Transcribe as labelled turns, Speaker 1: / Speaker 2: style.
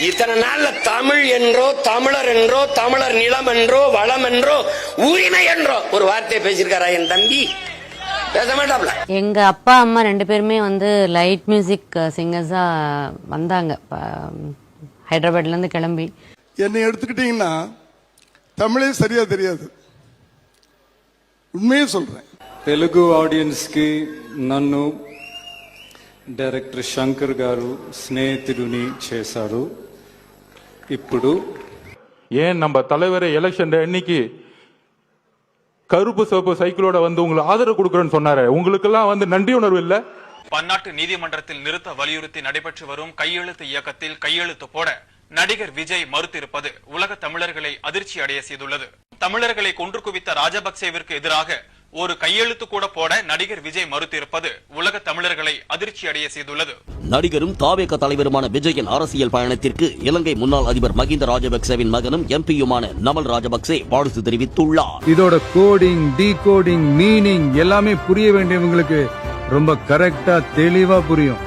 Speaker 1: இத்தனை நாள்ல தமிழ் என்றோ தமிழர் என்றோ தமிழர் நிலம் என்றோ வளம் என்றோ உரிமை என்றோ ஒரு வார்த்தையை பேசியிருக்காரா என் தம்பி? பேச மாட்டாப்ல.
Speaker 2: எங்க அப்பா அம்மா 2 பேருமே லைட் மியூசிக் சிங்கர்ஸா வந்தாங்க ஹைதராபாத்ல இருந்து கிளம்பி.
Speaker 3: என்னை எடுத்துக்கிட்டீங்கன்னா தமிழே சரியா தெரியாது, உண்மையே சொல்றேன்.
Speaker 4: తెలుగు ఆడియన్స్ కి నన్ను డైరెక్టర్ శంకర్ గారు స్నేహితుడిని చేశారు. ఇప్పుడు
Speaker 5: ஏன் நம்ம தலைவரை எலெக்ஷன் அன்னைக்கு கருப்பு சிவப்பு சைக்கிளோட உங்களுக்கு ஆதரவு கொடுக்கறேன்னு சொன்னாரு. உங்களுக்கெல்லாம் நன்றி உணர்வு இல்ல?
Speaker 6: பன்னாட்டு நீதிமன்றத்தில் நிறுத்த வலியுறுத்தி நடைபெற்று வரும் கையெழுத்து இயக்கத்தில் கையெழுத்து போட நடிகர் விஜய் மறுத்திருப்பது உலக தமிழர்களை அதிர்ச்சி அடைய செய்துள்ளது. தமிழர்களை கொன்று குவித்த ராஜபக்சேவிற்கு எதிராக ஒரு கையெழுத்து கூட போட நடிகர் விஜய் மறுத்திருப்பது உலக தமிழர்களை அதிர்ச்சி அடைய செய்துள்ளது.
Speaker 7: நடிகரும் தாவேக தலைவருமான விஜயின் அரசியல் பயணத்திற்கு இலங்கை முன்னாள் அதிபர் மகிந்த ராஜபக்சேவின் மகனும் எம்பியுமான நமல் ராஜபக்சே வாழ்த்து தெரிவித்துள்ளார்.
Speaker 8: இதோட கோடிங், டீகோடிங், மீனிங் எல்லாமே புரிய வேண்டியவங்களுக்கு ரொம்ப கரெக்டா தெளிவா புரியும்.